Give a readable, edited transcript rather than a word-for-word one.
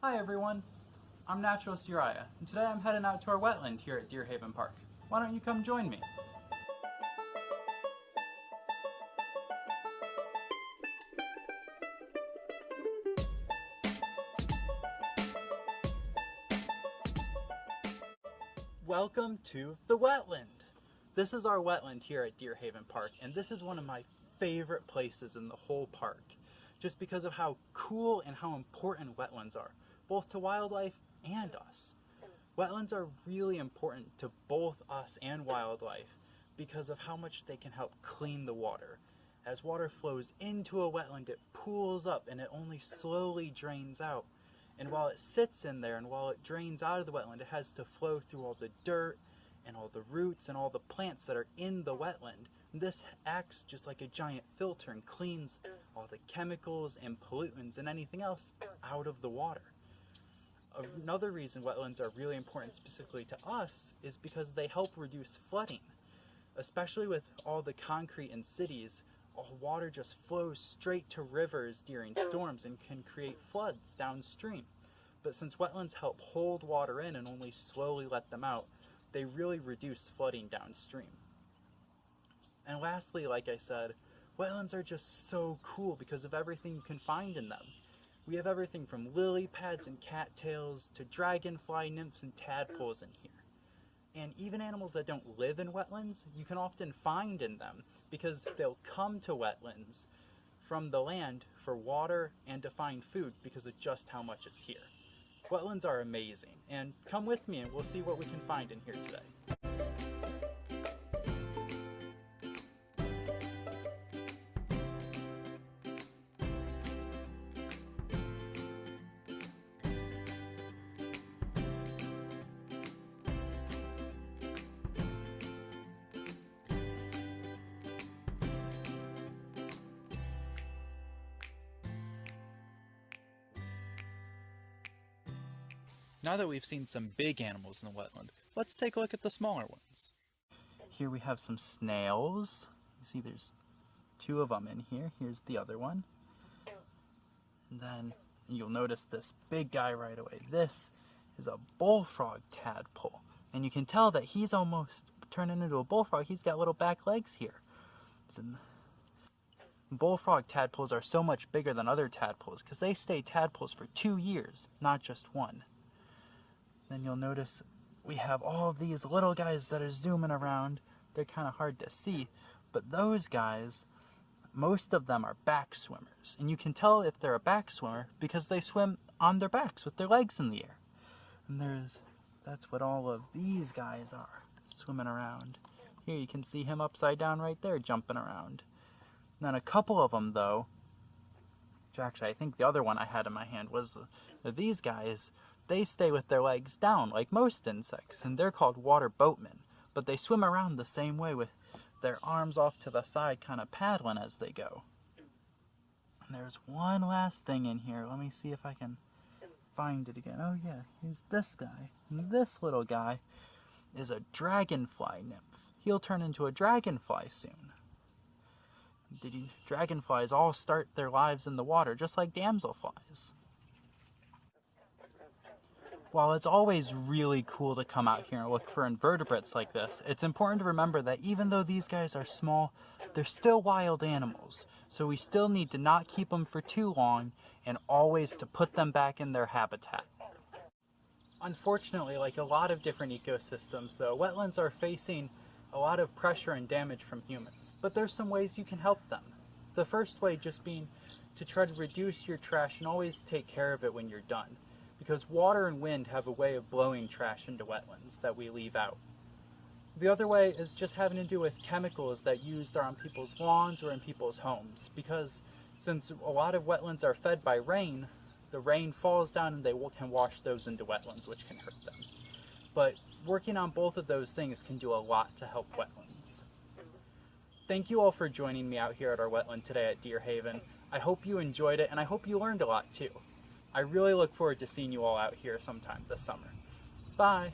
Hi everyone, I'm Naturalist Uriah, and today I'm heading out to our wetland here at Deer Haven Park. Why don't you come join me? Welcome to the wetland! This is our wetland here at Deer Haven Park, and this is one of my favorite places in the whole park, just because of how cool and how important wetlands are, both to wildlife and us. Wetlands are really important to both us and wildlife because of how much they can help clean the water. As water flows into a wetland, it pools up and it only slowly drains out. And while it sits in there and while it drains out of the wetland, it has to flow through all the dirt and all the roots and all the plants that are in the wetland. And this acts just like a giant filter and cleans all the chemicals and pollutants and anything else out of the water. Another reason wetlands are really important specifically to us is because they help reduce flooding. Especially with all the concrete in cities, all water just flows straight to rivers during storms and can create floods downstream. But since wetlands help hold water in and only slowly let them out, they really reduce flooding downstream. And lastly, like I said, wetlands are just so cool because of everything you can find in them. We have everything from lily pads and cattails to dragonfly nymphs and tadpoles in here. And even animals that don't live in wetlands, you can often find in them because they'll come to wetlands from the land for water and to find food because of just how much is here. Wetlands are amazing, and come with me and we'll see what we can find in here today. Now that we've seen some big animals in the wetland, let's take a look at the smaller ones. Here we have some snails. You see there's two of them in here. Here's the other one. And then you'll notice this big guy right away. This is a bullfrog tadpole. And you can tell that he's almost turning into a bullfrog. He's got little back legs here. Bullfrog tadpoles are so much bigger than other tadpoles because they stay tadpoles for 2 years, not just one. Then you'll notice we have all of these little guys that are zooming around. They're kind of hard to see, but those guys, most of them are back swimmers. And you can tell if they're a back swimmer because they swim on their backs with their legs in the air. And that's what all of these guys are, swimming around. Here you can see him upside down right there, jumping around. And then a couple of them though, which actually I think the other one I had in my hand was these guys, they stay with their legs down like most insects, and they're called water boatmen. But they swim around the same way with their arms off to the side, kind of paddling as they go. And there's one last thing in here. Let me see if I can find it again. Oh yeah, here's this guy. And this little guy is a dragonfly nymph. He'll turn into a dragonfly soon. Dragonflies all start their lives in the water, just like damselflies. While it's always really cool to come out here and look for invertebrates like this, it's important to remember that even though these guys are small, they're still wild animals. So we still need to not keep them for too long and always to put them back in their habitat. Unfortunately, like a lot of different ecosystems though, wetlands are facing a lot of pressure and damage from humans. But there's some ways you can help them. The first way just being to try to reduce your trash and always take care of it when you're done. Because water and wind have a way of blowing trash into wetlands that we leave out. The other way is just having to do with chemicals that used are on people's lawns or in people's homes. Because since a lot of wetlands are fed by rain, the rain falls down and they can wash those into wetlands, which can hurt them. But working on both of those things can do a lot to help wetlands. Thank you all for joining me out here at our wetland today at Deer Haven. I hope you enjoyed it and I hope you learned a lot too. I really look forward to seeing you all out here sometime this summer. Bye!